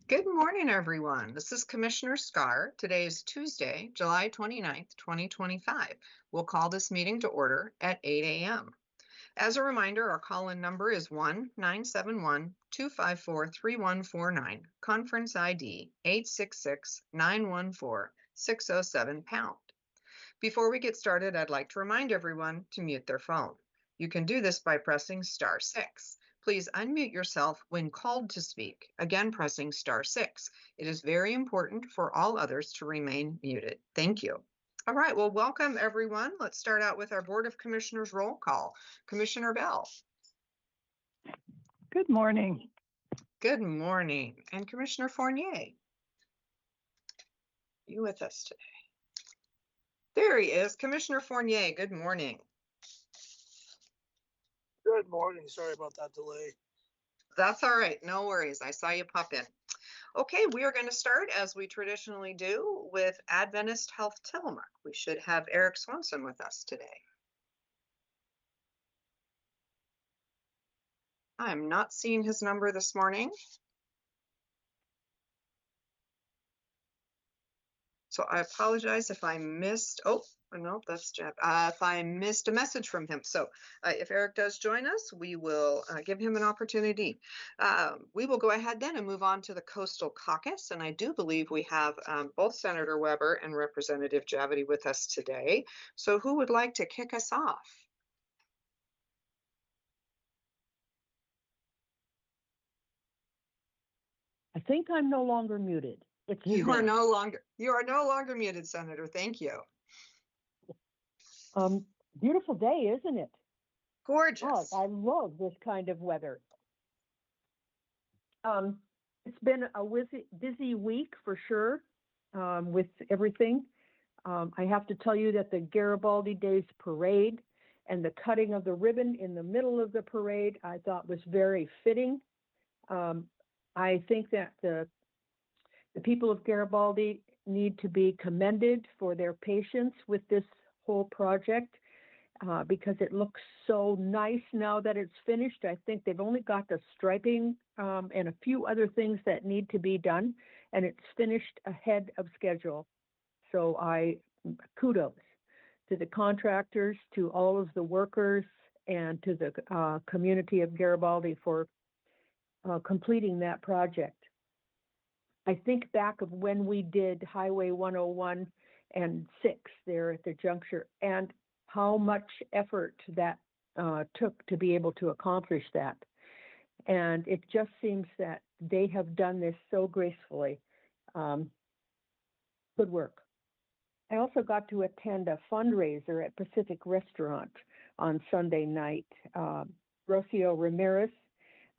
Good morning, everyone. This is Commissioner Scar. Today is Tuesday, July 29th, 2025. We'll call this meeting to order at 8 a.m. As a reminder, our call-in number is 1-971-254-3149, conference ID 866-914-607#. Before we get started, I'd like to remind everyone to mute their phone. You can do this by pressing *6. Please unmute yourself when called to speak, again pressing *6. It is very important for all others to remain muted. Thank you. All right, well, welcome everyone. Let's start out with our Board of Commissioners roll call. Commissioner Bell. Good morning. Good morning. And Commissioner Fournier. You with us today? There he is. Commissioner Fournier, good morning. Good morning. Sorry about that delay. That's all right. No worries. I saw you pop in. Okay, we are going to start, as we traditionally do, with Adventist Health Tillamook. We should have Eric Swanson with us today. I'm not seeing his number this morning. So I apologize if I missed, no, that's Jeff. If I missed a message from him. So if Eric does join us, we will give him an opportunity. We will go ahead then and move on to the Coastal Caucus. And I do believe we have both Senator Weber and Representative Javity with us today. So who would like to kick us off? I think I'm no longer muted. You are no longer muted, Senator. Thank you. Beautiful day, isn't it? Gorgeous. Oh, I love this kind of weather. It's been a busy week for sure with everything. I have to tell you that the Garibaldi Days parade and the cutting of the ribbon in the middle of the parade I thought was very fitting. I think that the people of Garibaldi need to be commended for their patience with this whole project because it looks so nice now that it's finished. I think they've only got the striping and a few other things that need to be done, and it's finished ahead of schedule. So kudos to the contractors, to all of the workers, and to the community of Garibaldi for completing that project. I think back of when we did Highway 101 and 6 there at the juncture, and how much effort that took to be able to accomplish that. And it just seems that they have done this so gracefully. Good work. I also got to attend a fundraiser at Pacific Restaurant on Sunday night. Rocio Ramirez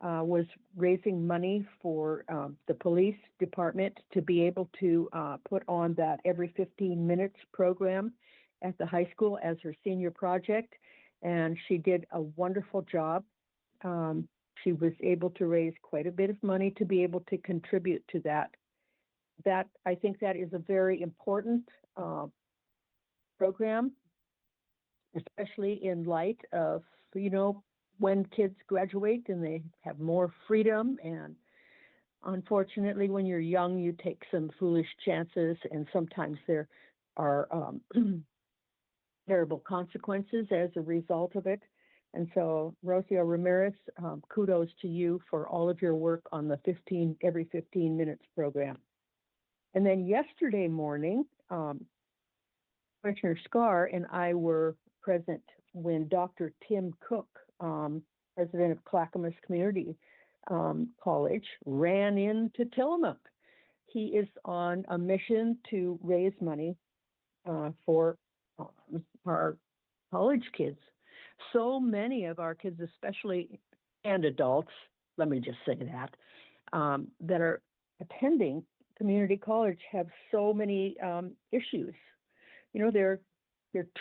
was raising money for the police department to be able to put on that every 15 minutes program at the high school as her senior project. And she did a wonderful job. She was able to raise quite a bit of money to be able to contribute to that. I think that is a very important program, especially in light of, when kids graduate and they have more freedom. And unfortunately, when you're young, you take some foolish chances, and sometimes there are terrible consequences as a result of it. And so, Rocio Ramirez, kudos to you for all of your work on the every 15 minutes program. And then yesterday morning, Commissioner Scar and I were present when Dr. Tim Cook, president of Clackamas Community College, ran into Tillamook. He is on a mission to raise money for our college kids. So many of our kids, especially, and adults, let me just say that, that are attending community college have so many issues. They're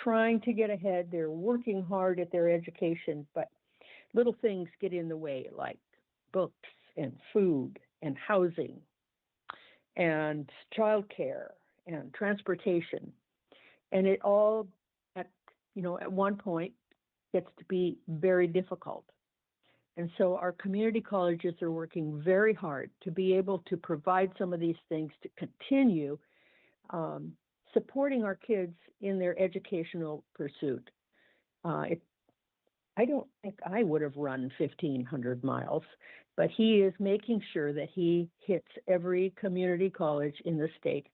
trying to get ahead. They're working hard at their education, but little things get in the way, like books and food and housing and childcare and transportation. And it all, at one point, gets to be very difficult. And so our community colleges are working very hard to be able to provide some of these things to continue supporting our kids in their educational pursuit. I don't think I would have run 1,500 miles, but he is making sure that he hits every community college in the state.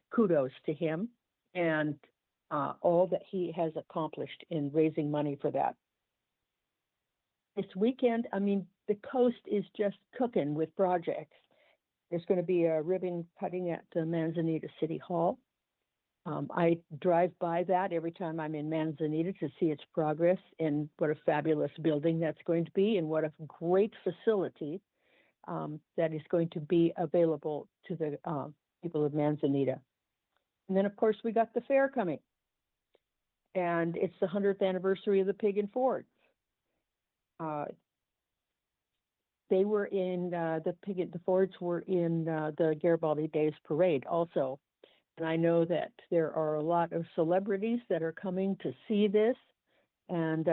Kudos to him and all that he has accomplished in raising money for that. This weekend, I mean, the coast is just cooking with projects. There's going to be a ribbon cutting at the Manzanita City Hall. I drive by that every time I'm in Manzanita to see its progress and what a fabulous building that's going to be and what a great facility that is going to be available to the people of Manzanita. And then, of course, we got the fair coming. And it's the 100th anniversary of the Pig and Fords. They were in the Fords were in the Garibaldi Days Parade also. And I know that there are a lot of celebrities that are coming to see this, and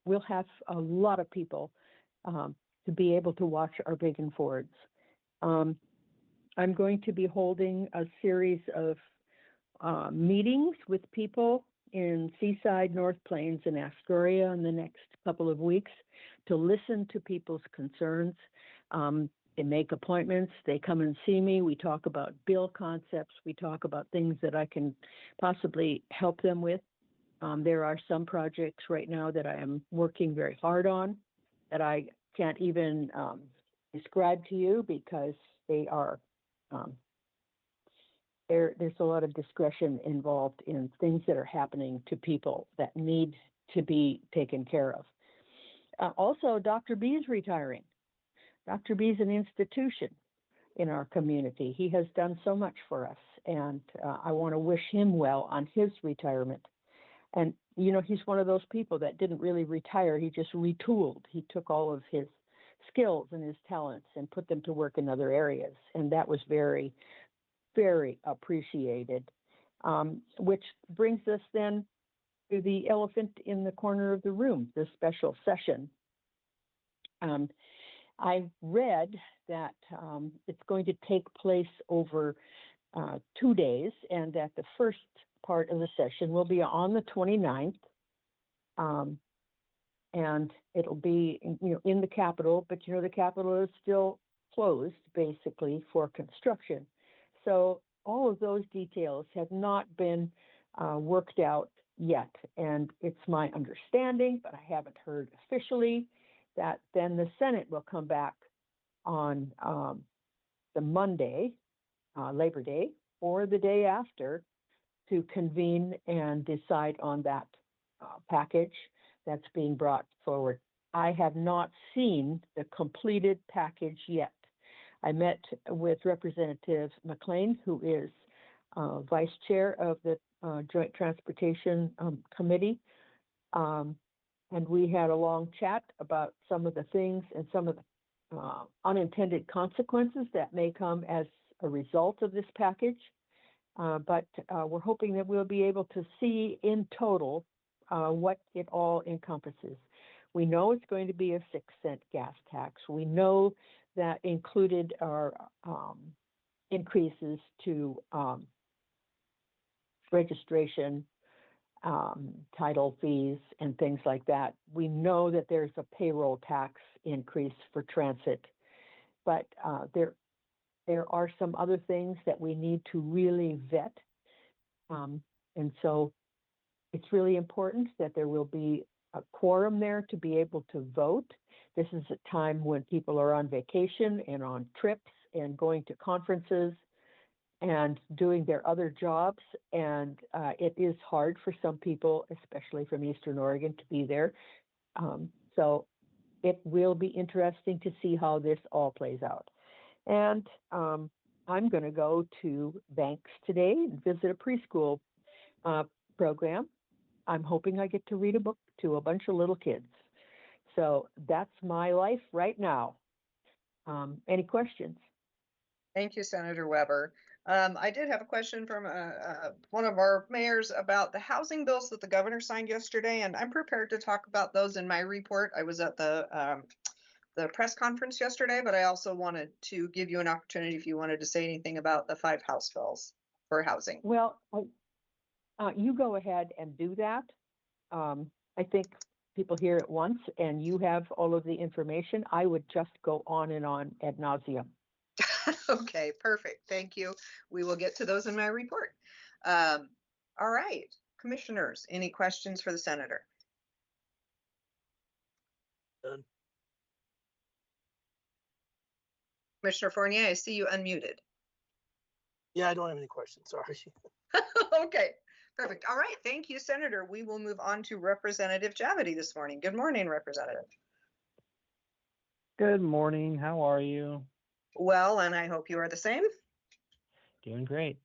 we'll have a lot of people to be able to watch our Pig and Fords. I'm going to be holding a series of meetings with people in Seaside, North Plains, and Astoria in the next couple of weeks to listen to people's concerns. They make appointments, they come and see me, we talk about bill concepts, we talk about things that I can possibly help them with. There are some projects right now that I am working very hard on that I can't even describe to you because they are, there's a lot of discretion involved in things that are happening to people that need to be taken care of. Also, Dr. B is retiring. Dr. B is an institution in our community. He has done so much for us, and I want to wish him well on his retirement. And, you know, he's one of those people that didn't really retire. He just retooled. He took all of his skills and his talents and put them to work in other areas. And that was very, very appreciated, which brings us then to the elephant in the corner of the room, the special session. I read that it's going to take place over 2 days and that the first part of the session will be on the 29th. And it'll be, in the Capitol, but, the Capitol is still closed basically for construction. So all of those details have not been worked out yet. And it's my understanding, but I haven't heard officially, that then the Senate will come back on the Monday, Labor Day, or the day after to convene and decide on that package that's being brought forward. I have not seen the completed package yet. I met with Representative McLean, who is Vice Chair of the Joint Transportation Committee. And we had a long chat about some of the things and some of the unintended consequences that may come as a result of this package. But we're hoping that we'll be able to see in total what it all encompasses. We know it's going to be a 6-cent gas tax. We know that included are increases to registration, title fees, and things like that. We know that there's a payroll tax increase for transit, but there are some other things that we need to really vet. And so it's really important that there will be a quorum there to be able to vote. This is a time when people are on vacation and on trips and going to conferences and doing their other jobs. And it is hard for some people, especially from Eastern Oregon, to be there. So it will be interesting to see how this all plays out. And I'm going to go to Banks today and visit a preschool program. I'm hoping I get to read a book to a bunch of little kids. So that's my life right now. Any questions? Thank you, Senator Weber. I did have a question from one of our mayors about the housing bills that the governor signed yesterday, and I'm prepared to talk about those in my report. I was at the the press conference yesterday, but I also wanted to give you an opportunity if you wanted to say anything about the 5 House bills for housing. Well, you go ahead and do that. I think people hear it once and you have all of the information. I would just go on and on ad nauseum. Okay, perfect. Thank you. We will get to those in my report. All right, commissioners, any questions for the senator? Done. Commissioner Fournier, I see you unmuted. Yeah, I don't have any questions. Sorry. Okay, perfect. All right, thank you, Senator. We will move on to Representative Javity this morning. Good morning, Representative. Good morning. How are you? Well, and I hope you are the same. Doing great.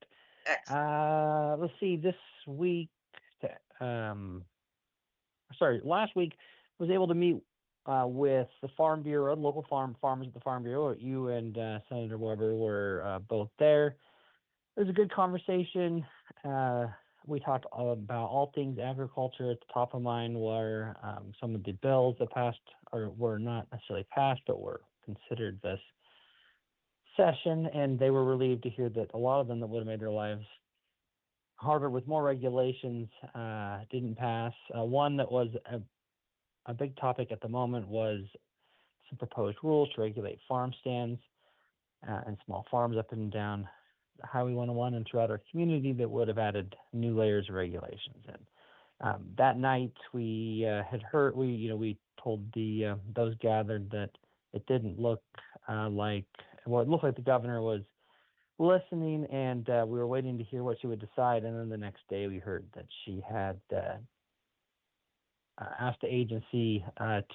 Excellent. Let's see. This week, last week, I was able to meet with the Farm Bureau, local farmers at the Farm Bureau. You and Senator Weber were both there. It was a good conversation. We talked about all things agriculture. At the top of mind were some of the bills that passed, or were not necessarily passed, but were considered this session, and they were relieved to hear that a lot of them that would have made their lives harder with more regulations didn't pass. One that was a big topic at the moment was some proposed rules to regulate farm stands and small farms up and down Highway 101 and throughout our community that would have added new layers of regulations. And that night we had heard, we told those gathered that it didn't look it looked like the governor was listening, and we were waiting to hear what she would decide. And then the next day we heard that she had asked the agency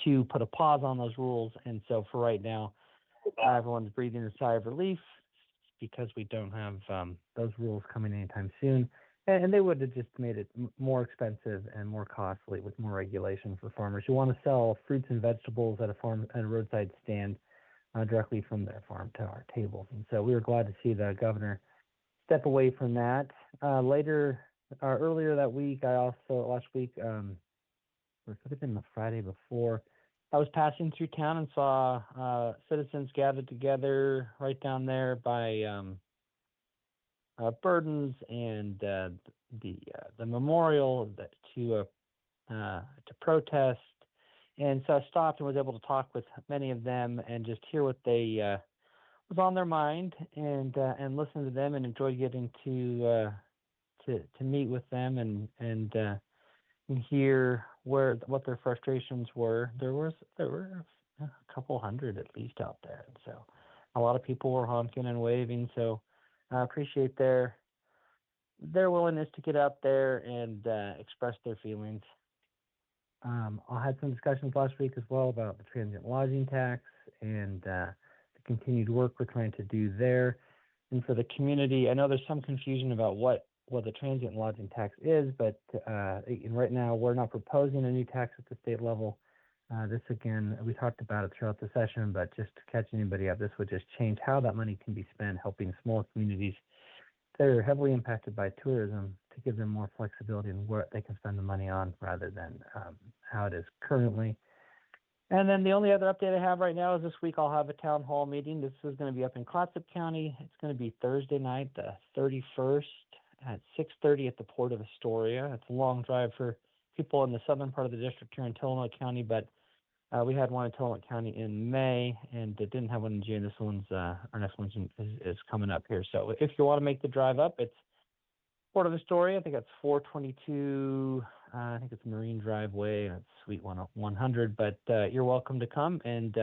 to put a pause on those rules. And so for right now, everyone's breathing a sigh of relief because we don't have those rules coming anytime soon. And they would have just made it more expensive and more costly with more regulation for farmers who want to sell fruits and vegetables at a roadside stand directly from their farm to our tables. And so we were glad to see the governor step away from that. Earlier that week, last week, or it could have been the Friday before, I was passing through town and saw citizens gathered together right down there by Burden's and the memorial to protest. And so I stopped and was able to talk with many of them and just hear what they was on their mind and listen to them, and enjoyed getting to meet with them and hear what their frustrations were. There were a couple hundred at least out there, and so a lot of people were honking and waving. So I appreciate their willingness to get out there and express their feelings. I had some discussions last week as well about the transient lodging tax and the continued work we're trying to do there. And for the community, I know there's some confusion about what the transient lodging tax is, but right now we're not proposing a new tax at the state level. This, again, we talked about it throughout the session, but just to catch anybody up, this would just change how that money can be spent, helping small communities that are heavily impacted by tourism to give them more flexibility in what they can spend the money on rather than how it is currently. And then the only other update I have right now is this week I'll have a town hall meeting. This is going to be up in Clatsop County. It's going to be Thursday night, the 31st at 6:30 at the Port of Astoria. It's a long drive for people in the southern part of the district here in Tillamook County, but we had one in Tillamook County in May and didn't have one in June. This one's our next one is coming up here. So if you want to make the drive up, it's Port of Astoria. I think that's 422. I think it's Marine Driveway, and it's Suite 100. But you're welcome to come and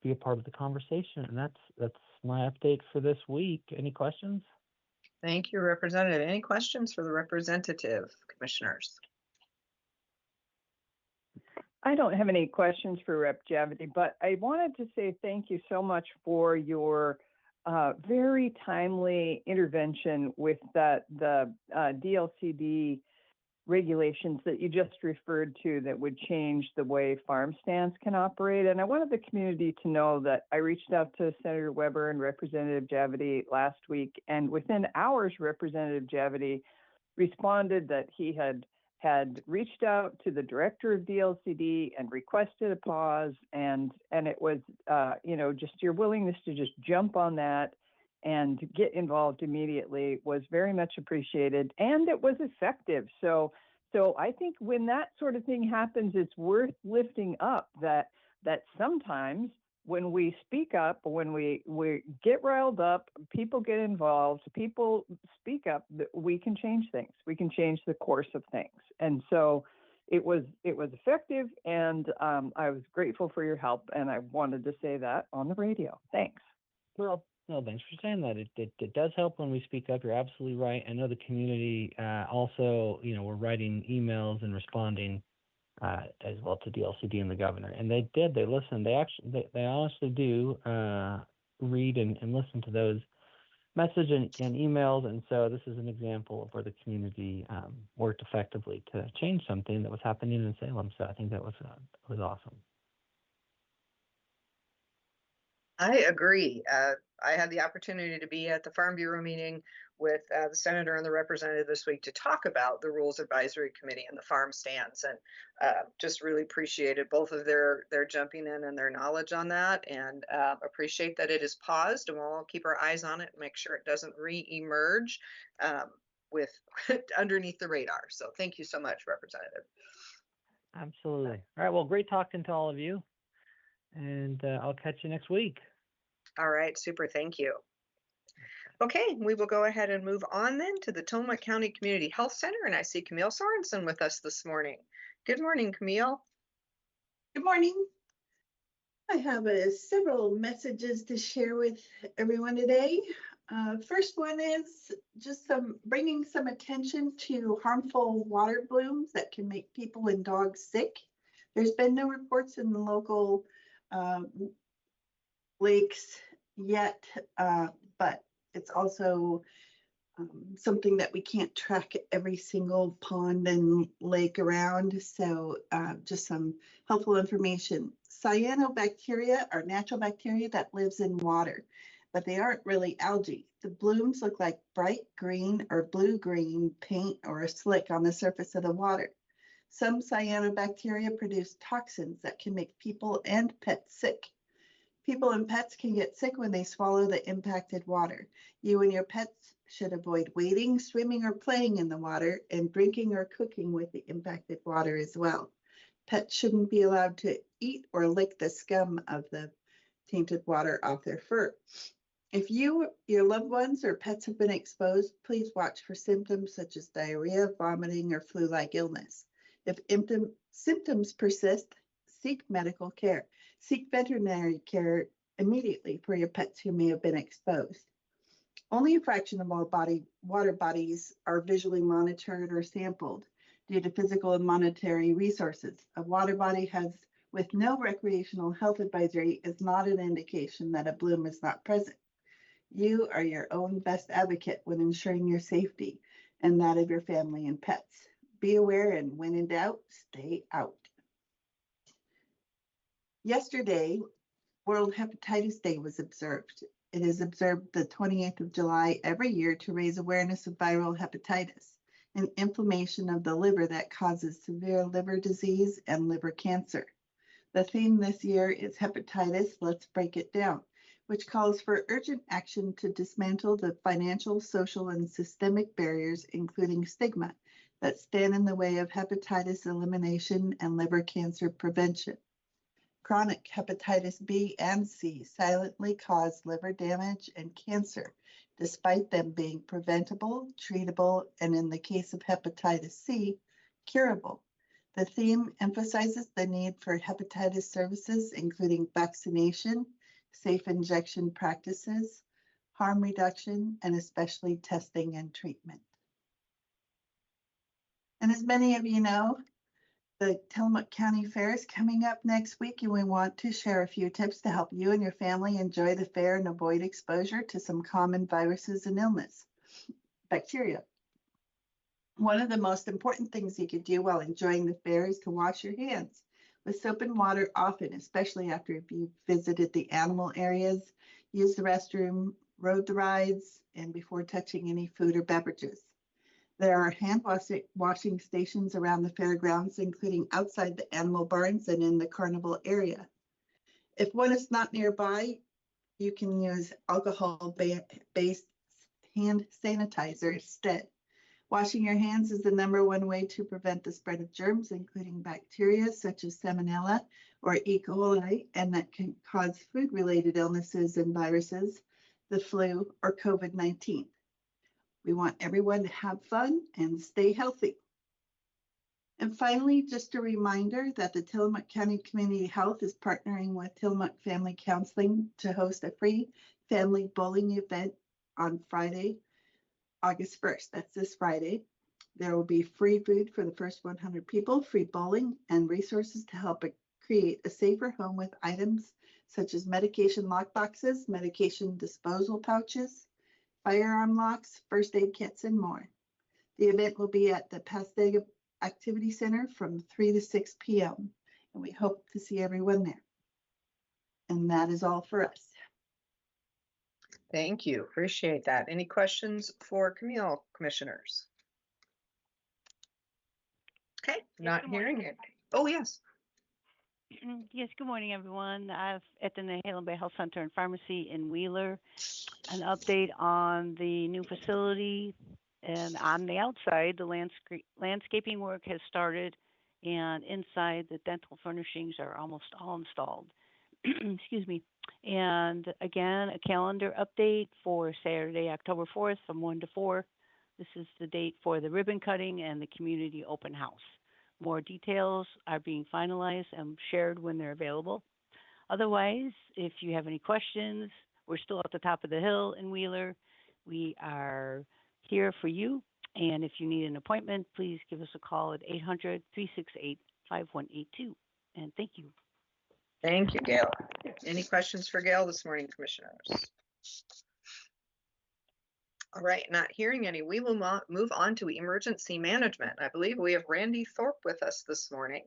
be a part of the conversation. And that's my update for this week. Any questions? Thank you, Representative. Any questions for the representative, commissioners? I don't have any questions for Rep. Javity, but I wanted to say thank you so much for your very timely intervention with the DLCD regulations that you just referred to that would change the way farm stands can operate. And I wanted the community to know that I reached out to Senator Weber and Representative Javity last week, and within hours, Representative Javity responded that he had had reached out to the director of DLCD and requested a pause, and it was, just your willingness to just jump on that and get involved immediately was very much appreciated, and it was effective. So I think when that sort of thing happens, it's worth lifting up that sometimes when we speak up, when we get riled up, people get involved, people speak up, we can change things. We can change the course of things. And so it was effective, and I was grateful for your help, and I wanted to say that on the radio. Thanks. Well, no, thanks for saying that. It does help when we speak up. You're absolutely right. I know the community also, we're writing emails and responding as well to DLCD and the governor, and they listened. They honestly do read and listen to those messages and emails, and so this is an example of where the community worked effectively to change something that was happening in Salem. So I think that was awesome. I agree. I had the opportunity to be at the Farm Bureau meeting with the senator and the representative this week to talk about the Rules Advisory Committee and the farm stands, and just really appreciated both of their jumping in and their knowledge on that, and appreciate that it is paused, and we'll all keep our eyes on it and make sure it doesn't re-emerge with underneath the radar. So thank you so much, Representative. Absolutely. All right. Well, great talking to all of you, and I'll catch you next week. All right, super, thank you. Okay, we will go ahead and move on then to the Tillamook County Community Health Center, and I see Camille Sorensen with us this morning. Good morning, Camille. Good morning. I have several messages to share with everyone today. First one is just bringing some attention to harmful water blooms that can make people and dogs sick. There's been no reports in the local lakes yet, but it's also something that we can't track every single pond and lake around. So just some helpful information. Cyanobacteria are natural bacteria that lives in water, but they aren't really algae. The blooms look like bright green or blue-green paint or a slick on the surface of the water. Some cyanobacteria produce toxins that can make people and pets sick. People and pets can get sick when they swallow the impacted water. You and your pets should avoid wading, swimming, or playing in the water, and drinking or cooking with the impacted water as well. Pets shouldn't be allowed to eat or lick the scum of the tainted water off their fur. If you, your loved ones, or pets have been exposed, please watch for symptoms such as diarrhea, vomiting, or flu-like illness. If symptoms persist, seek medical care. Seek veterinary care immediately for your pets who may have been exposed. Only a fraction of all water bodies are visually monitored or sampled due to physical and monetary resources. A water body with no recreational health advisory is not an indication that a bloom is not present. You are your own best advocate when ensuring your safety and that of your family and pets. Be aware, and when in doubt, stay out. Yesterday, World Hepatitis Day was observed. It is observed the 28th of July every year to raise awareness of viral hepatitis, an inflammation of the liver that causes severe liver disease and liver cancer. The theme this year is Hepatitis, Let's Break It Down, which calls for urgent action to dismantle the financial, social, and systemic barriers, including stigma, that stand in the way of hepatitis elimination and liver cancer prevention. Chronic hepatitis B and C silently cause liver damage and cancer, despite them being preventable, treatable, and in the case of hepatitis C, curable. The theme emphasizes the need for hepatitis services, including vaccination, safe injection practices, harm reduction, and especially testing and treatment. And as many of you know, the Tillamook County Fair is coming up next week, and we want to share a few tips to help you and your family enjoy the fair and avoid exposure to some common viruses and bacteria. One of the most important things you could do while enjoying the fair is to wash your hands with soap and water often, especially after you've visited the animal areas, used the restroom, rode the rides, and before touching any food or beverages. There are washing stations around the fairgrounds, including outside the animal barns and in the carnival area. If one is not nearby, you can use alcohol-based hand sanitizer instead. Washing your hands is the #1 way to prevent the spread of germs, including bacteria such as Salmonella or E. coli, and that can cause food-related illnesses and viruses, the flu, or COVID-19. We want everyone to have fun and stay healthy. And finally, just a reminder that the Tillamook County Community Health is partnering with Tillamook Family Counseling to host a free family bowling event on Friday, August 1st. That's this Friday. There will be free food for the first 100 people, free bowling, and resources to help create a safer home with items such as medication lock boxes, medication disposal pouches, firearm locks, first aid kits, and more. The event will be at the Pastega Activity Center from 3 to 6 p.m. and we hope to see everyone there. And that is all for us. Thank you. Appreciate that. Any questions for Camille, commissioners? Okay, not good hearing morning. it. Oh, yes. Yes, good morning, everyone. I've at the Nehalem Bay Health Center and Pharmacy in Wheeler, an update on the new facility. And on the outside, the landscaping work has started, and inside, the dental furnishings are almost all installed. Excuse me. And again, a calendar update for Saturday, October 4th from 1 to 4. This is the date for the ribbon cutting and the community open house. More details are being finalized and shared when they're available. Otherwise, if you have any questions, we're still at the top of the hill in Wheeler. We are here for you. And if you need an appointment, please give us a call at 800-368-5182. And thank you. Thank you, Gail. Any questions for Gail this morning, commissioners? All right, not hearing any, we will move on to emergency management. I believe we have Randy Thorpe with us this morning.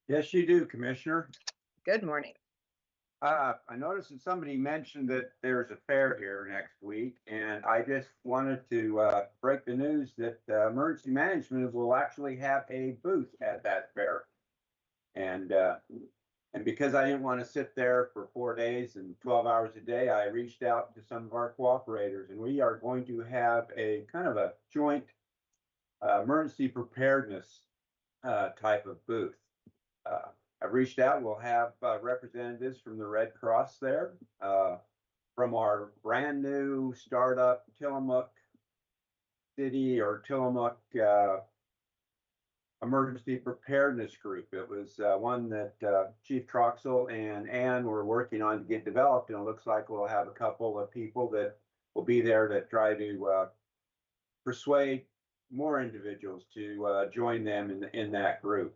Yes, you do, Commissioner. Good morning. I noticed that somebody mentioned that there's a fair here next week, and I just wanted to break the news that emergency management will actually have a booth at that fair. And because I didn't want to sit there for 4 days and 12 hours a day, I reached out to some of our cooperators, and we are going to have a kind of a joint emergency preparedness type of booth. I've reached out. We'll have representatives from the Red Cross there, from our brand new startup Tillamook City or Tillamook Emergency Preparedness Group. It was one that Chief Troxel and Ann were working on to get developed, and it looks like we'll have a couple of people that will be there to try to persuade more individuals to join them in that group.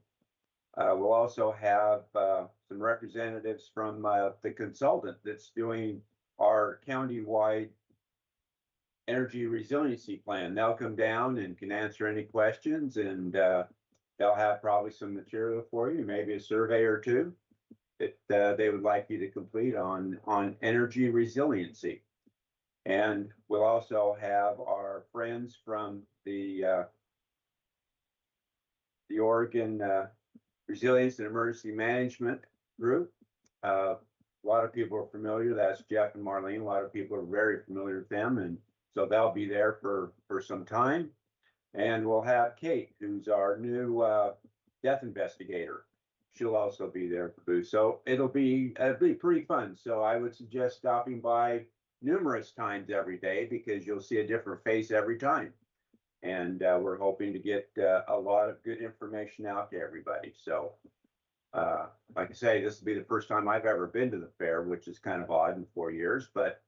We'll also have some representatives from the consultant that's doing our county-wide energy resiliency plan. They'll come down and can answer any questions, and they'll have probably some material for you, maybe a survey or two that they would like you to complete on energy resiliency. And we'll also have our friends from the Oregon Resilience and Emergency Management Group. A lot of people are familiar. That's Jeff and Marlene. A lot of people are very familiar with them, and so they'll be there for some time. And we'll have Kate, who's our new death investigator. She'll also be there for booth. So it'll be pretty fun. So I would suggest stopping by numerous times every day, because you'll see a different face every time. And we're hoping to get a lot of good information out to everybody. So like I say, this will be the first time I've ever been to the fair, which is kind of odd in 4 years, but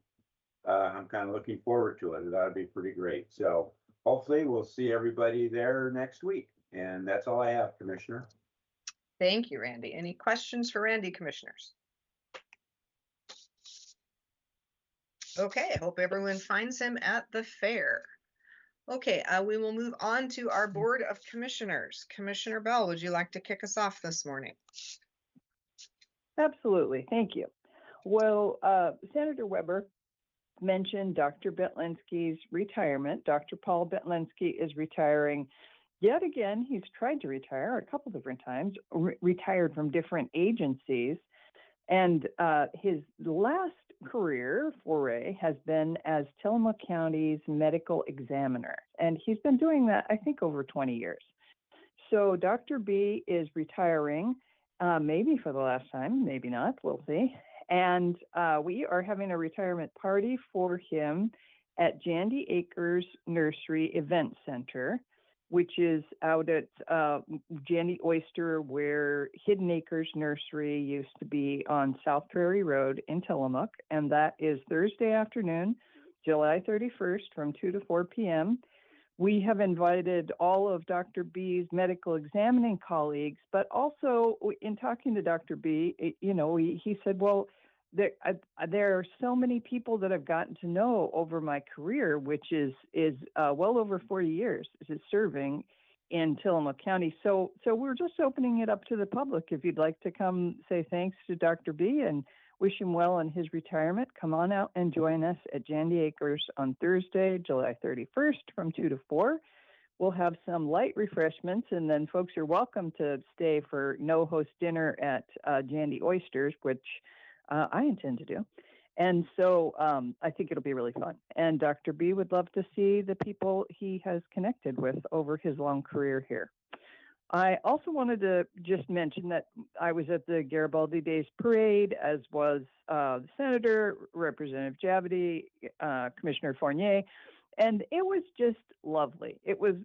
I'm kind of looking forward to it. That'll be pretty great. So hopefully we'll see everybody there next week. And that's all I have, Commissioner. Thank you, Randy. Any questions for Randy, commissioners? Okay, I hope everyone finds him at the fair. Okay, we will move on to our Board of Commissioners. Commissioner Bell, would you like to kick us off this morning? Absolutely. Thank you. Well, Senator Weber mentioned Dr. Betlinski's retirement. Dr. Paul Betlinski is retiring yet again. He's tried to retire a couple different times, retired from different agencies. And his last career foray has been as Tillamook County's medical examiner. And he's been doing that, I think, over 20 years. So Dr. B is retiring, maybe for the last time, maybe not, we'll see. And we are having a retirement party for him at Jandy Acres Nursery Event Center, which is out at Jandy Oyster, where Hidden Acres Nursery used to be on South Prairie Road in Tillamook. And that is Thursday afternoon, July 31st from 2 to 4 p.m. We have invited all of Dr. B's medical examining colleagues, but also in talking to Dr. B, he said, well, there are so many people that I've gotten to know over my career, which is well over 40 years serving in Tillamook County. So we're just opening it up to the public. If you'd like to come say thanks to Dr. B and wish him well in his retirement, come on out and join us at Jandy Acres on Thursday, July 31st from 2 to 4. We'll have some light refreshments, and then folks are welcome to stay for no-host dinner at Jandy Oysters, which I intend to do. And so I think it'll be really fun. And Dr. B would love to see the people he has connected with over his long career here. I also wanted to just mention that I was at the Garibaldi Days Parade, as was the Senator, Representative Javity, Commissioner Fournier, and it was just lovely. It was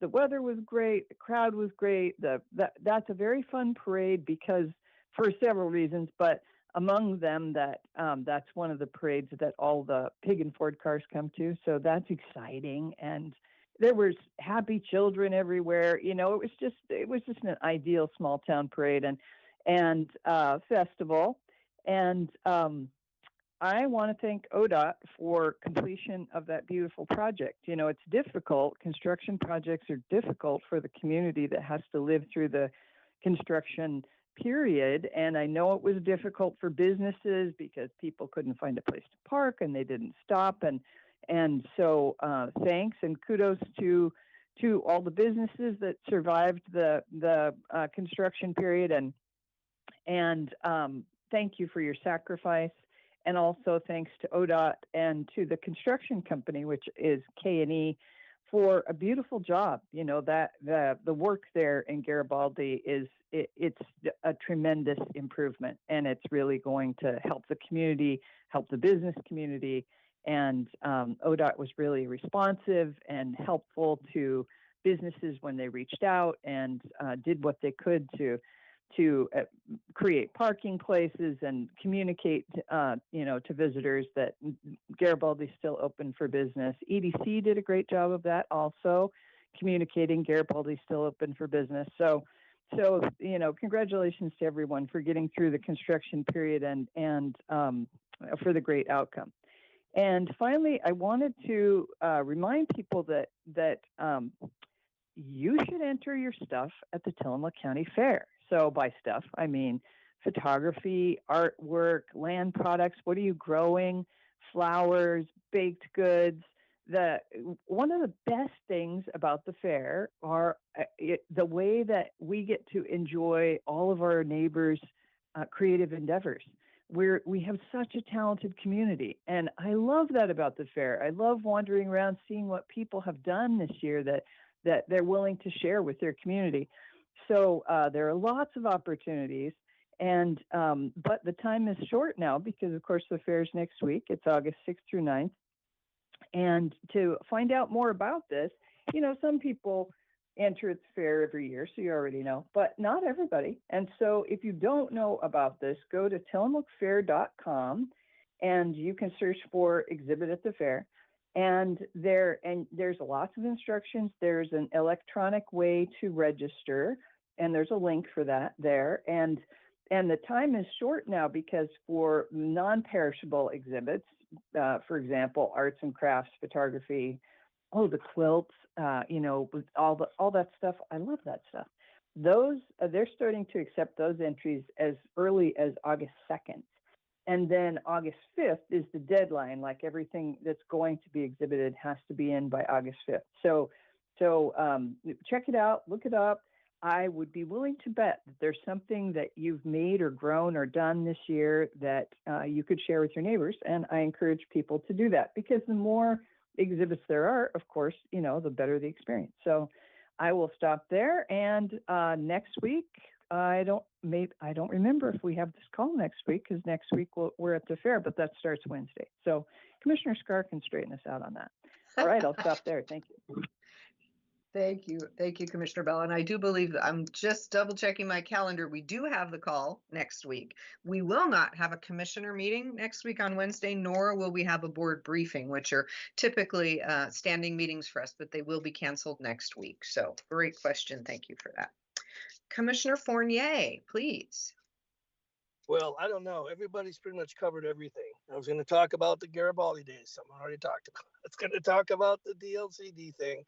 the weather was great, the crowd was great. That's a very fun parade because for several reasons, but among them that's one of the parades that all the Pig and Ford cars come to, so that's exciting. And there was happy children everywhere. It was just an ideal small town parade and festival. And I want to thank ODOT for completion of that beautiful project. It's difficult. Construction projects are difficult for the community that has to live through the construction period. And I know it was difficult for businesses because people couldn't find a place to park and they didn't stop. And so thanks and kudos to all the businesses that survived the construction period, and thank you for your sacrifice. And also thanks to ODOT and to the construction company, which is K&E, for a beautiful job. That the work there in Garibaldi it's a tremendous improvement, and it's really going to help the community, help the business community. And ODOT was really responsive and helpful to businesses when they reached out and did what they could to create parking places and communicate, to visitors that Garibaldi's still open for business. EDC did a great job of that, also communicating Garibaldi's still open for business. So congratulations to everyone for getting through the construction period and for the great outcome. And finally, I wanted to remind people that you should enter your stuff at the Tillamook County Fair. So by stuff, I mean photography, artwork, land products. What are you growing? Flowers, baked goods. One of the best things about the fair are the way that we get to enjoy all of our neighbors' creative endeavors. We have such a talented community, and I love that about the fair. I love wandering around, seeing what people have done this year that they're willing to share with their community. So there are lots of opportunities, and but the time is short now because, of course, the fair is next week. It's August 6th through 9th. And to find out more about this, some people enter the fair every year, so you already know, but not everybody. And so if you don't know about this, go to tillamookfair.com and you can search for exhibit at the fair. And there's lots of instructions. There's an electronic way to register, and there's a link for that there. And the time is short now because for non-perishable exhibits, for example, arts and crafts, photography, the quilts, all that stuff. I love that stuff. Those they're starting to accept those entries as early as August 2nd. And then August 5th is the deadline. Like everything that's going to be exhibited has to be in by August 5th. So check it out, look it up. I would be willing to bet that there's something that you've made or grown or done this year that you could share with your neighbors. And I encourage people to do that, because the more exhibits there are, of course, the better the experience. So I will stop there. And next week, I don't remember if we have this call next week, because next week we're at the fair, but that starts Wednesday. So Commissioner Scar can straighten us out on that. All right, I'll stop there. Thank you. Thank you. Thank you, Commissioner Bell. And I do believe that I'm just double checking my calendar. We do have the call next week. We will not have a commissioner meeting next week on Wednesday, nor will we have a board briefing, which are typically standing meetings for us, but they will be canceled next week. So great question. Thank you for that. Commissioner Fournier, please. Well, I don't know. Everybody's pretty much covered everything. I was going to talk about the Garibaldi days. Someone already talked about it. I was going to talk about the DLCD thing.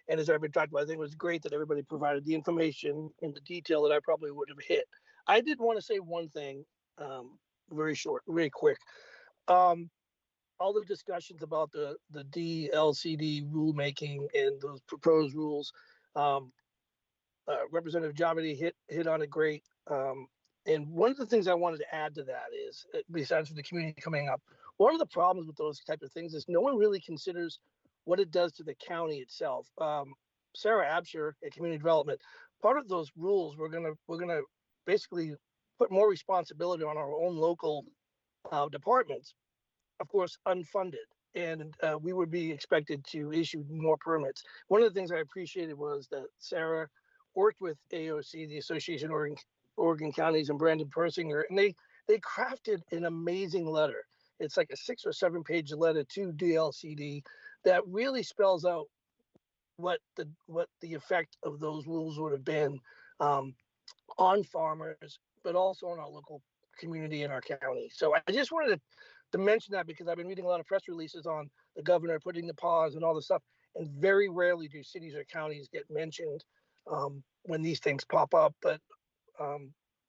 And as everybody talked about, I think it was great that everybody provided the information in the detail that I probably would have hit. I did want to say one thing, very short, very quick. All the discussions about the DLCD rulemaking and those proposed rules, Representative Javidi hit on it great. And one of the things I wanted to add to that is, besides for the community coming up, one of the problems with those types of things is no one really considers what it does to the county itself. Sarah Absher at Community Development, part of those rules, we're gonna basically put more responsibility on our own local departments, of course, unfunded, and we would be expected to issue more permits. One of the things I appreciated was that Sarah worked with AOC, the Association of Oregon Counties, and Brandon Persinger, and they crafted an amazing letter. It's like a 6 or 7 page letter to DLCD that really spells out what the effect of those rules would have been on farmers, but also on our local community in our county. So I just wanted to mention that, because I've been reading a lot of press releases on the governor putting the pause and all this stuff, and very rarely do cities or counties get mentioned when these things pop up. But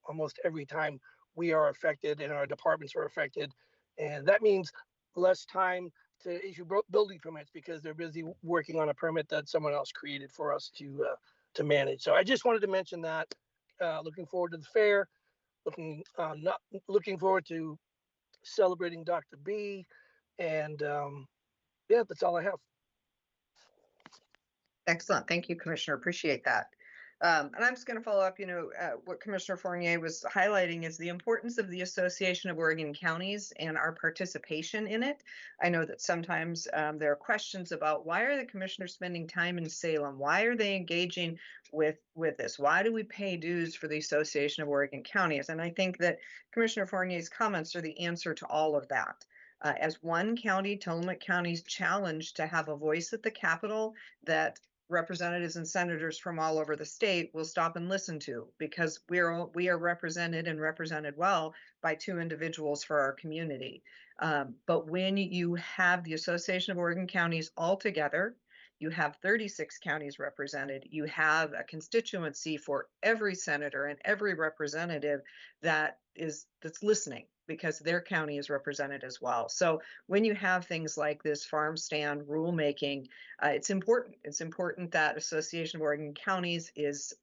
almost every time we are affected and our departments are affected, and that means less time to issue building permits because they're busy working on a permit that someone else created for us to manage. So I just wanted to mention that. Looking forward to the fair. Looking forward to celebrating Dr. B, and yeah, that's all I have. Excellent. Thank you, Commissioner. Appreciate that. And I'm just going to follow up, what Commissioner Fournier was highlighting is the importance of the Association of Oregon Counties and our participation in it. I know that sometimes there are questions about, why are the commissioners spending time in Salem? Why are they engaging with this? Why do we pay dues for the Association of Oregon Counties? And I think that Commissioner Fournier's comments are the answer to all of that. As one county, Tillamook County's challenged to have a voice at the Capitol that representatives and senators from all over the state will stop and listen to, because we are represented and represented well by 2 individuals for our community. But when you have the Association of Oregon Counties all together, you have 36 counties represented, you have a constituency for every senator and every representative that's listening, because their county is represented as well. So when you have things like this farm stand rulemaking, it's important. It's important that Association of Oregon Counties is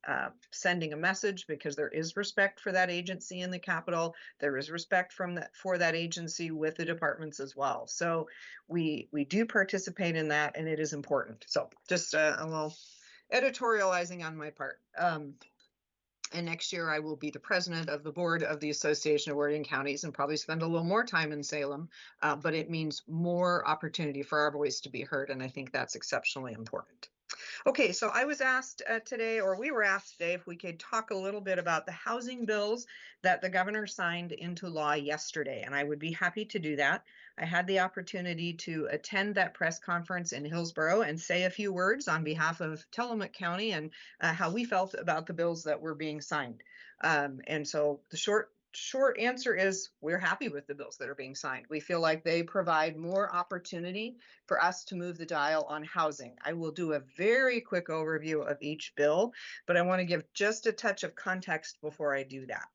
sending a message, because there is respect for that agency in the Capitol. There is respect for that agency with the departments as well. So we do participate in that, and it is important. So just a little editorializing on my part. And next year I will be the president of the board of the Association of Oregon Counties and probably spend a little more time in Salem, but it means more opportunity for our voice to be heard. And I think that's exceptionally important. Okay, so I was asked today, or we were asked today, if we could talk a little bit about the housing bills that the governor signed into law yesterday, and I would be happy to do that. I had the opportunity to attend that press conference in Hillsborough and say a few words on behalf of Tillamook County and how we felt about the bills that were being signed. And so the short answer is, we're happy with the bills that are being signed. We feel like they provide more opportunity for us to move the dial on housing. I will do a very quick overview of each bill, but I want to give just a touch of context before I do that.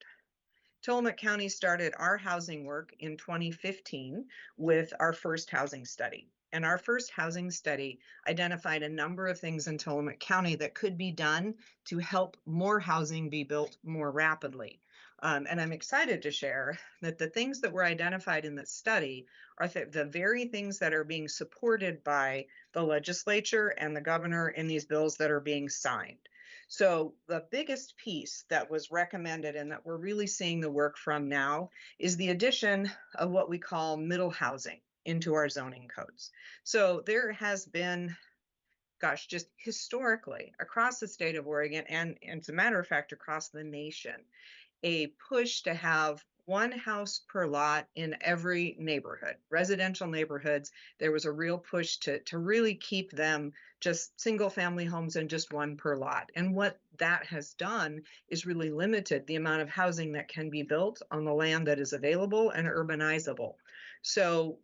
Tillamook County started our housing work in 2015 with our first housing study. And our first housing study identified a number of things in Tillamook County that could be done to help more housing be built more rapidly. And I'm excited to share that the things that were identified in the study are the very things that are being supported by the legislature and the governor in these bills that are being signed. So the biggest piece that was recommended and that we're really seeing the work from now is the addition of what we call middle housing into our zoning codes. So there has been, gosh, just historically across the state of Oregon and as a matter of fact, across the nation, a push to have one house per lot in every neighborhood, residential neighborhoods. There was a real push to really keep them just single family homes and just one per lot. And what that has done is really limited the amount of housing that can be built on the land that is available and urbanizable. So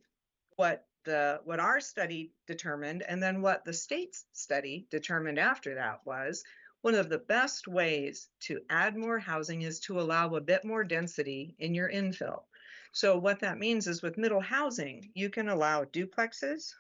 what our study determined, and then what the state's study determined after that, was one of the best ways to add more housing is to allow a bit more density in your infill. So what that means is with middle housing, you can allow duplexes,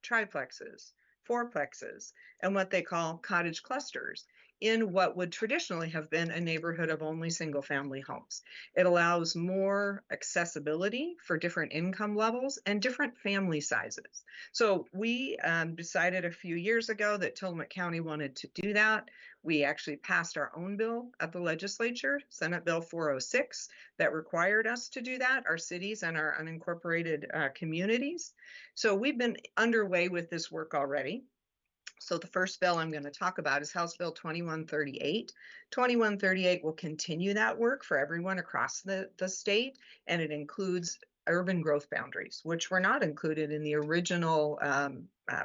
triplexes, fourplexes, and what they call cottage clusters in what would traditionally have been a neighborhood of only single family homes. It allows more accessibility for different income levels and different family sizes. So we decided a few years ago that Tillamook County wanted to do that. We actually passed our own bill at the legislature, Senate Bill 406, that required us to do that, our cities and our unincorporated communities. So we've been underway with this work already. So the first bill I'm going to talk about is House Bill 2138. 2138 will continue that work for everyone across the state, and it includes urban growth boundaries, which were not included in the original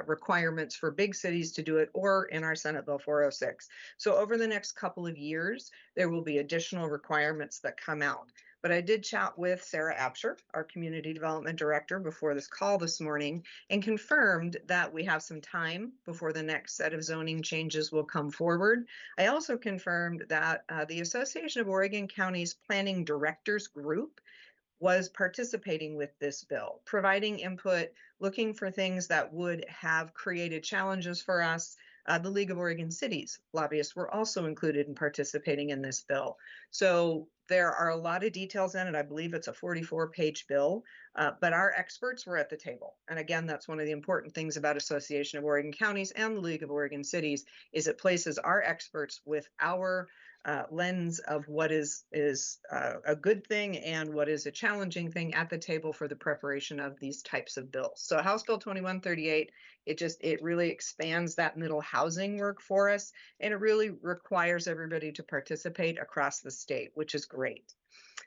requirements for big cities to do it or in our Senate Bill 406. So over the next couple of years, there will be additional requirements that come out. But I did chat with Sarah Absher, our Community Development Director, before this call this morning, and confirmed that we have some time before the next set of zoning changes will come forward. I also confirmed that the Association of Oregon Counties Planning Directors Group was participating with this bill, providing input, looking for things that would have created challenges for us. The League of Oregon Cities lobbyists were also included in participating in this bill. So there are a lot of details in it. I believe it's a 44-page bill, but our experts were at the table. And again, that's one of the important things about Association of Oregon Counties and the League of Oregon Cities is it places our experts with our lens of what is a good thing and what is a challenging thing at the table for the preparation of these types of bills. So House Bill 2138, it really expands that middle housing work for us, and it really requires everybody to participate across the state, which is great.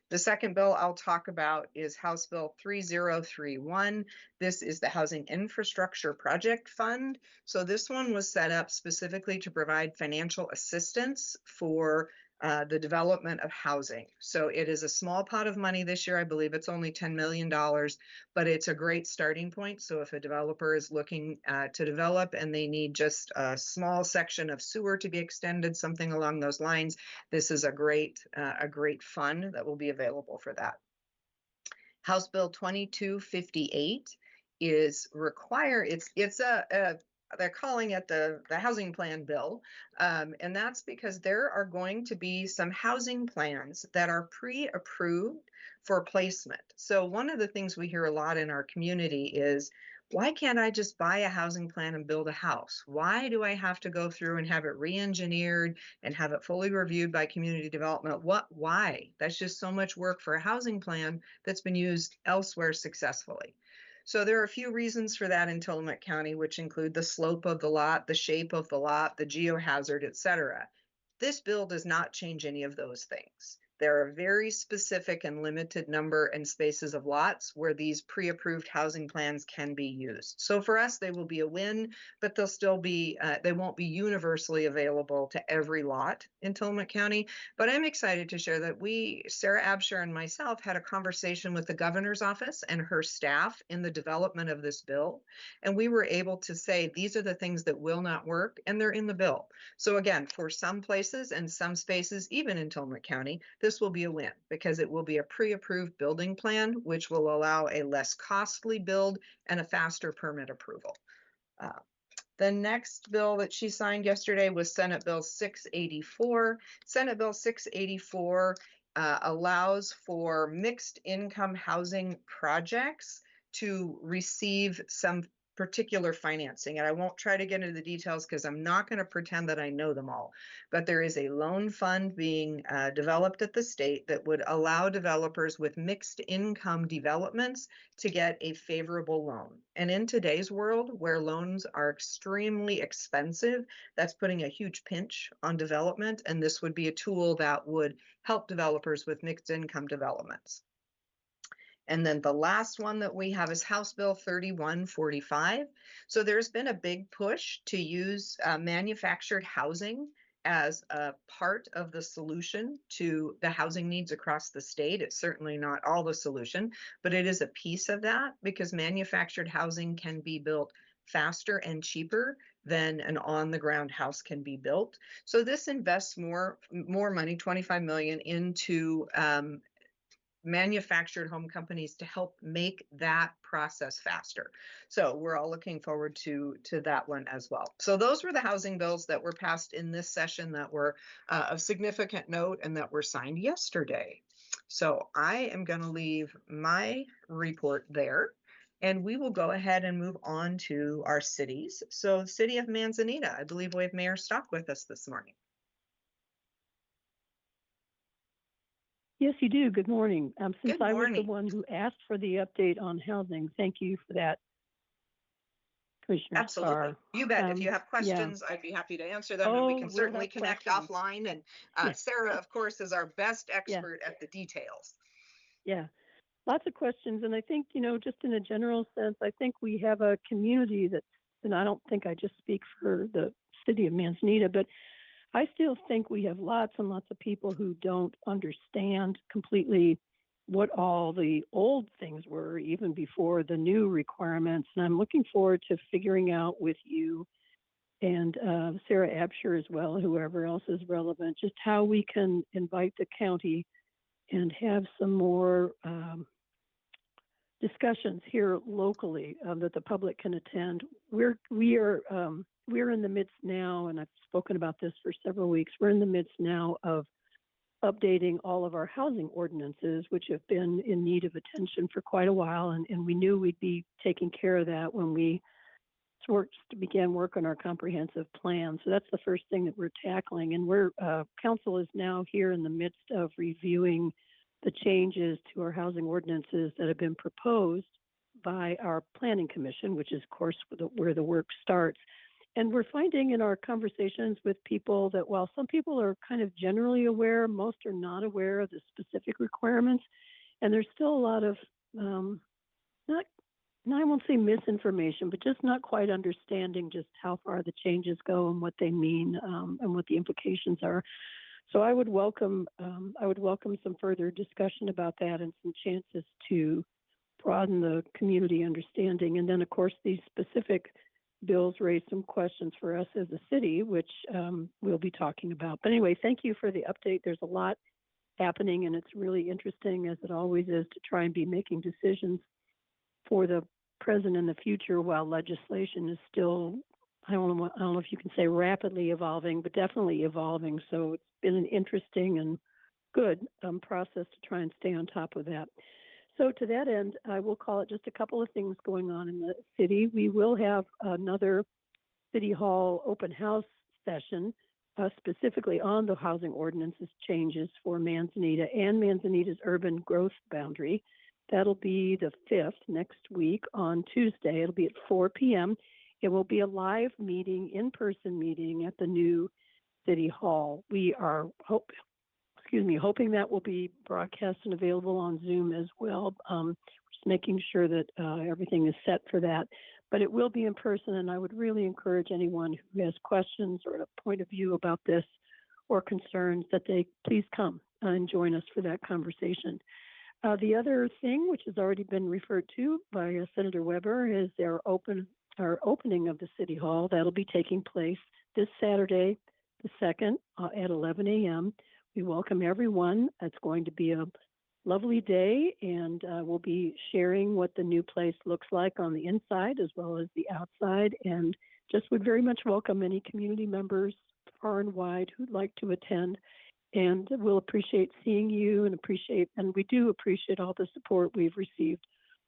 The second bill I'll talk about is House Bill 3031. This is the Housing Infrastructure Project Fund. So this one was set up specifically to provide financial assistance for the development of housing. So it is a small pot of money this year. I believe it's only $10 million, but it's a great starting point. So if a developer is looking to develop and they need just a small section of sewer to be extended, something along those lines, this is a great fund that will be available for that. House Bill 2258 is they're calling it the housing plan bill. And that's because there are going to be some housing plans that are pre-approved for placement. So one of the things we hear a lot in our community is, why can't I just buy a housing plan and build a house? Why do I have to go through and have it re-engineered and have it fully reviewed by community development? Why? That's just so much work for a housing plan that's been used elsewhere successfully. So there are a few reasons for that in Tillamook County, which include the slope of the lot, the shape of the lot, the geohazard, et cetera. This bill does not change any of those things. There are very specific and limited number and spaces of lots where these pre-approved housing plans can be used. So for us, they will be a win, but they'll still be, they won't be universally available to every lot in Tillamook County. But I'm excited to share that Sarah Absher and myself, had a conversation with the governor's office and her staff in the development of this bill. And we were able to say, these are the things that will not work, and they're in the bill. So again, for some places and some spaces, even in Tillamook County, this will be a win because it will be a pre-approved building plan, which will allow a less costly build and a faster permit approval. The next bill that she signed yesterday was Senate Bill 684. Senate Bill 684 allows for mixed income housing projects to receive some particular financing. And I won't try to get into the details because I'm not going to pretend that I know them all. But there is a loan fund being developed at the state that would allow developers with mixed income developments to get a favorable loan. And in today's world, where loans are extremely expensive, that's putting a huge pinch on development. And this would be a tool that would help developers with mixed income developments. And then the last one that we have is House Bill 3145. So there's been a big push to use manufactured housing as a part of the solution to the housing needs across the state. It's certainly not all the solution, but it is a piece of that because manufactured housing can be built faster and cheaper than an on-the-ground house can be built. So this invests more money, $25 million, into manufactured home companies to help make that process faster. So we're all looking forward to that one as well. So those were the housing bills that were passed in this session that were of significant note and that were signed yesterday. So I am going to leave my report there. And we will go ahead and move on to our cities. So the city of Manzanita, I believe we have Mayor Stock with us this morning. Yes, you do. Good morning. Since Good I was the morning. one who asked for the update on housing, thank you for that, Commissioner Absolutely. Starr. You bet. If you have Yeah. questions, I'd be happy to answer them, and we Oh, can we'll certainly have connect questions. offline. And Yeah. Sarah, of course, is our best expert at the details. Yeah, lots of questions. And I think, just in a general sense, I think we have a community that's, and I don't think I just speak for the city of Manzanita, but I still think we have lots and lots of people who don't understand completely what all the old things were, even before the new requirements. And I'm looking forward to figuring out with you and Sarah Absher as well, whoever else is relevant, just how we can invite the county and have some more discussions here locally that the public can attend. We're in the midst now, and I've spoken about this for several weeks, we're in the midst now of updating all of our housing ordinances, which have been in need of attention for quite a while, and we knew we'd be taking care of that when we began work on our comprehensive plan. So that's the first thing that we're tackling, and council is now here in the midst of reviewing the changes to our housing ordinances that have been proposed by our planning commission, which is, of course, where the work starts. And we're finding in our conversations with people that while some people are kind of generally aware, most are not aware of the specific requirements. And there's still a lot of, I won't say misinformation, but just not quite understanding just how far the changes go and what they mean and what the implications are. So I would welcome some further discussion about that and some chances to broaden the community understanding. And then, of course, these specific bills raise some questions for us as a city, which we'll be talking about. But anyway, thank you for the update. There's a lot happening, and it's really interesting, as it always is, to try and be making decisions for the present and the future while legislation is still, I don't know if you can say rapidly evolving, but definitely evolving. So it's been an interesting and good process to try and stay on top of that. So to that end, I will call it just a couple of things going on in the city. We will have another City Hall open house session specifically on the housing ordinances changes for Manzanita and Manzanita's urban growth boundary. That'll be the 5th next week on Tuesday. It'll be at 4 p.m. It will be a live meeting, in-person meeting at the new City Hall. We are hoping that will be broadcast and available on Zoom as well. Just making sure that everything is set for that. But it will be in person, and I would really encourage anyone who has questions or a point of view about this or concerns that they please come and join us for that conversation. The other thing, which has already been referred to by Senator Weber, is our opening of the City Hall. That'll be taking place this Saturday, the 2nd, at 11 a.m. We welcome everyone. It's going to be a lovely day, and we'll be sharing what the new place looks like on the inside as well as the outside, and just would very much welcome any community members far and wide who'd like to attend. And we'll appreciate seeing you and we do appreciate all the support we've received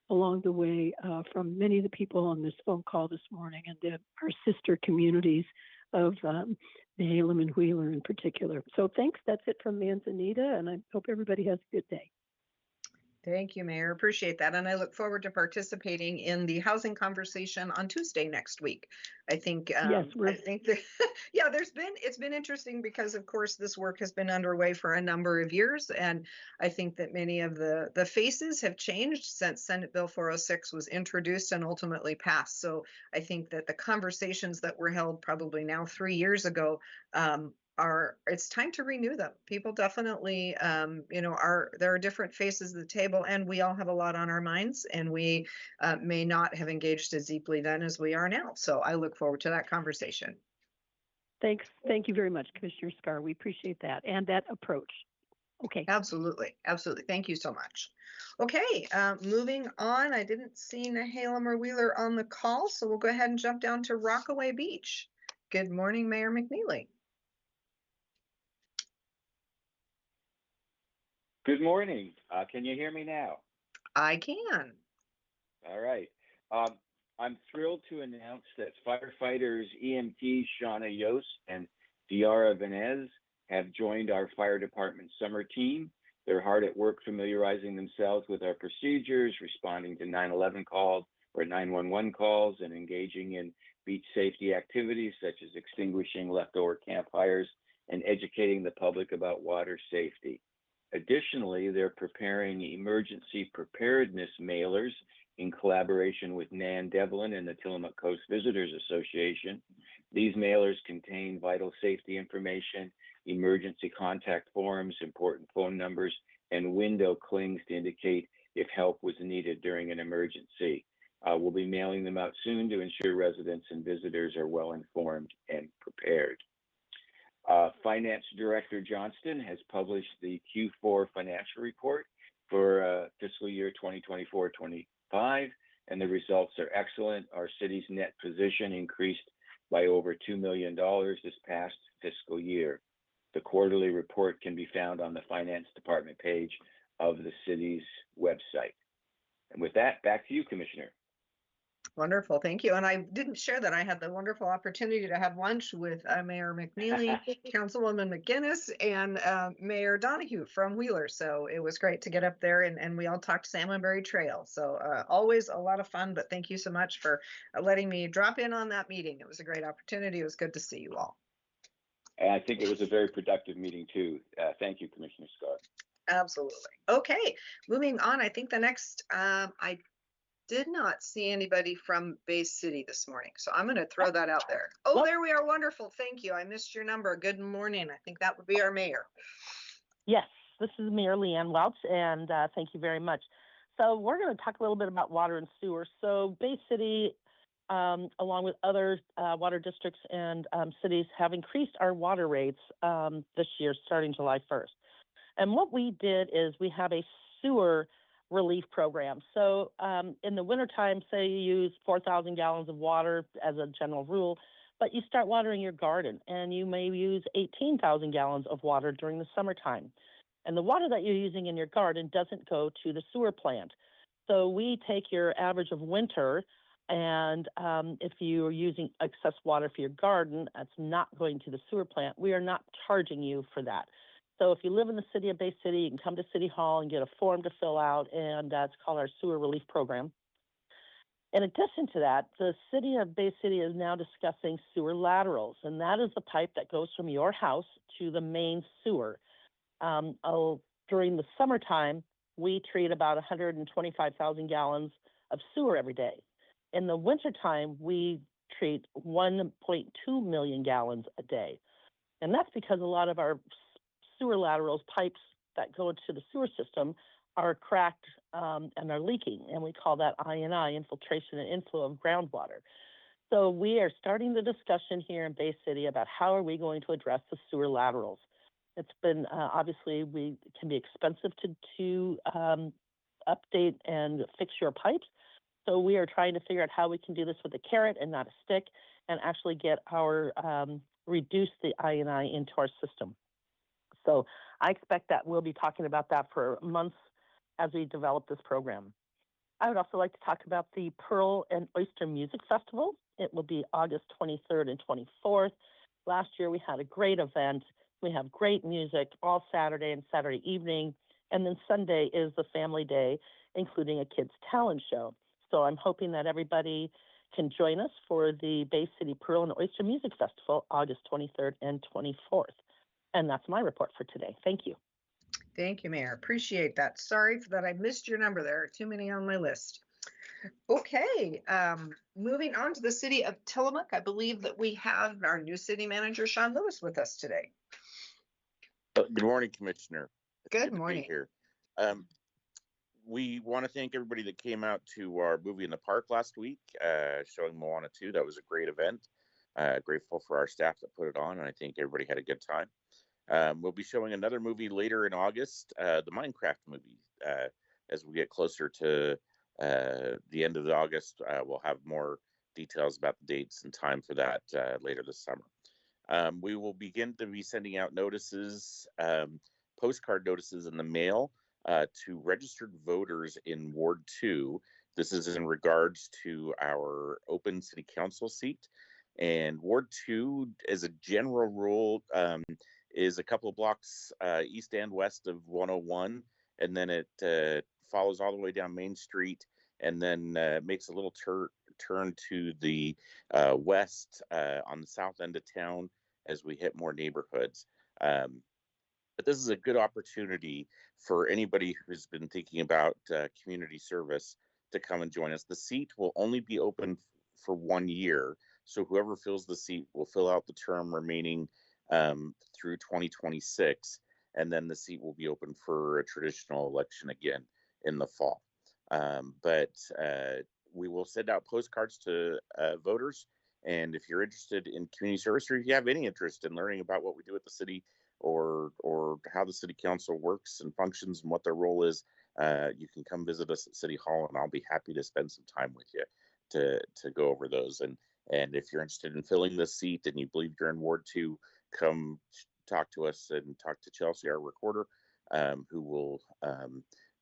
along the way from many of the people on this phone call this morning and our sister communities of Nehalem and Wheeler in particular. So thanks. That's it from Manzanita, and I hope everybody has a good day. Thank you, Mayor. Appreciate that. And I look forward to participating in the housing conversation on Tuesday next week. I think, Yes, I think that, yeah, it's been interesting because of course this work has been underway for a number of years. And I think that many of the faces have changed since Senate Bill 406 was introduced and ultimately passed. So I think that the conversations that were held probably now 3 years ago, it's time to renew them. People definitely, there are different faces of the table, and we all have a lot on our minds, and we may not have engaged as deeply then as we are now. So I look forward to that conversation. Thanks. Thank you very much, Commissioner Scar. We appreciate that and that approach. Okay. Absolutely. Absolutely. Thank you so much. Okay, moving on. I didn't see Nehalem or Wheeler on the call, so we'll go ahead and jump down to Rockaway Beach. Good morning, Mayor McNeely. Good morning. Can you hear me now? I can. All right. I'm thrilled to announce that firefighters EMT Shauna Yost and Diara Venez have joined our fire department summer team. They're hard at work familiarizing themselves with our procedures, responding to 911 calls or 911 calls, and engaging in beach safety activities such as extinguishing leftover campfires and educating the public about water safety. Additionally, they're preparing emergency preparedness mailers in collaboration with Nan Devlin and the Tillamook Coast Visitors Association. These mailers contain vital safety information, emergency contact forms, important phone numbers, and window clings to indicate if help was needed during an emergency. We'll be mailing them out soon to ensure residents and visitors are well informed and prepared. Finance Director Johnston has published the Q4 financial report for fiscal year 2024-25, and the results are excellent. Our city's net position increased by over $2 million this past fiscal year. The quarterly report can be found on the Finance Department page of the city's website. And with that, back to you, Commissioner. Wonderful, thank you. And I didn't share that I had the wonderful opportunity to have lunch with Mayor McNeely, Councilwoman McGinnis, and Mayor Donahue from Wheeler. So it was great to get up there, and we all talked Salmonberry Trail. So always a lot of fun, but thank you so much for letting me drop in on that meeting. It was a great opportunity. It was good to see you all. And I think it was a very productive meeting too. Thank you, Commissioner Scott. Absolutely. Okay, moving on. I think the next, I did not see anybody from Bay City this morning, so I'm going to throw that out there. Oh, there we are. Wonderful. Thank you. I missed your number. Good morning. I think that would be our mayor. Yes, this is Mayor Leanne Welch, and thank you very much. So we're going to talk a little bit about water and sewer. So Bay City, along with other water districts and cities, have increased our water rates this year, starting July 1st. And what we did is we have a sewer relief program. So in the wintertime, say you use 4,000 gallons of water as a general rule, but you start watering your garden and you may use 18,000 gallons of water during the summertime. And the water that you're using in your garden doesn't go to the sewer plant. So we take your average of winter, and if you're using excess water for your garden, that's not going to the sewer plant. We are not charging you for that. So if you live in the city of Bay City, you can come to City Hall and get a form to fill out, and it's called our Sewer Relief Program. In addition to that, the city of Bay City is now discussing sewer laterals, and that is the pipe that goes from your house to the main sewer. During the summertime, we treat about 125,000 gallons of sewer every day. In the wintertime, we treat 1.2 million gallons a day. And that's because a lot of our sewer laterals, pipes that go into the sewer system, are cracked and are leaking, and we call that I&I, infiltration and inflow of groundwater. So we are starting the discussion here in Bay City about how are we going to address the sewer laterals. It's been obviously it can be expensive to update and fix your pipes. So we are trying to figure out how we can do this with a carrot and not a stick, and actually get our reduce the I&I into our system. So I expect that we'll be talking about that for months as we develop this program. I would also like to talk about the Pearl and Oyster Music Festival. It will be August 23rd and 24th. Last year we had a great event. We have great music all Saturday and Saturday evening. And then Sunday is the family day, including a kids' talent show. So I'm hoping that everybody can join us for the Bay City Pearl and Oyster Music Festival, August 23rd and 24th. And that's my report for today. Thank you. Thank you, Mayor. Appreciate that. Sorry that I missed your number. There are too many on my list. Okay, moving on to the city of Tillamook. I believe that we have our new city manager, Sean Lewis, with us today. Good morning, Commissioner. It's Good to be morning. here. We want to thank everybody that came out to our movie in the park last week, showing Moana 2. That was a great event. Grateful for our staff that put it on, and I think everybody had a good time. We'll be showing another movie later in August, the Minecraft movie. As we get closer to the end of August, we'll have more details about the dates and time for that later this summer. We will begin to be sending out notices, postcard notices in the mail to registered voters in Ward 2. This is in regards to our open city council seat. And Ward 2, as a general rule, is a couple of blocks east and west of 101. And then it follows all the way down Main Street, and then makes a little turn to the west on the south end of town as we hit more neighborhoods. But this is a good opportunity for anybody who's been thinking about community service to come and join us. The seat will only be open for 1 year, so whoever fills the seat will fill out the term remaining through 2026, and then the seat will be open for a traditional election again in the fall. But we will send out postcards to voters, and if you're interested in community service, or if you have any interest in learning about what we do at the city, or how the city council works and functions and what their role is, you can come visit us at City Hall, and I'll be happy to spend some time with you to go over those. And if you're interested in filling this seat and you believe you're in Ward 2, come talk to us and talk to Chelsea, our recorder, who will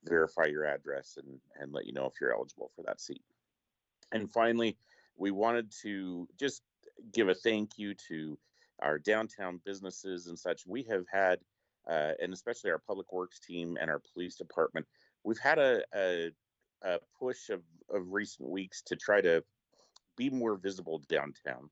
verify your address and let you know if you're eligible for that seat. And finally, we wanted to just give a thank you to our downtown businesses and such. We have had, and especially our public works team and our police department, we've had a push of recent weeks to try to be more visible downtown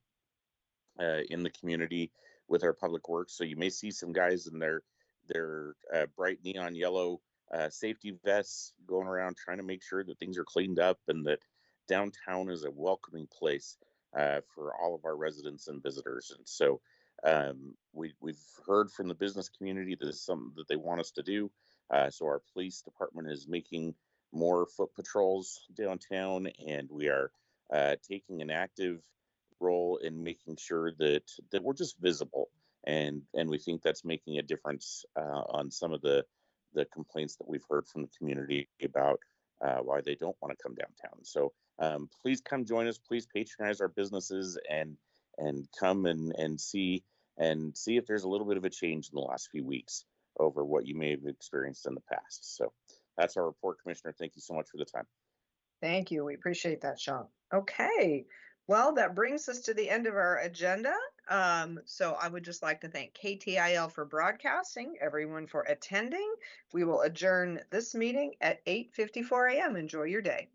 in the community with our public works. So you may see some guys in their bright neon yellow safety vests going around trying to make sure that things are cleaned up and that downtown is a welcoming place for all of our residents and visitors. And so we've heard from the business community that is something that they want us to do. So our police department is making more foot patrols downtown, and we are taking an active role in making sure that we're just visible, and we think that's making a difference on some of the complaints that we've heard from the community about why they don't want to come downtown. So please come join us. Please patronize our businesses and come and see if there's a little bit of a change in the last few weeks over what you may have experienced in the past. So that's our report, Commissioner. Thank you so much for the time. Thank you. We appreciate that, Sean. Okay. Well, that brings us to the end of our agenda. So I would just like to thank KTIL for broadcasting, everyone for attending. We will adjourn this meeting at 8:54 a.m. Enjoy your day.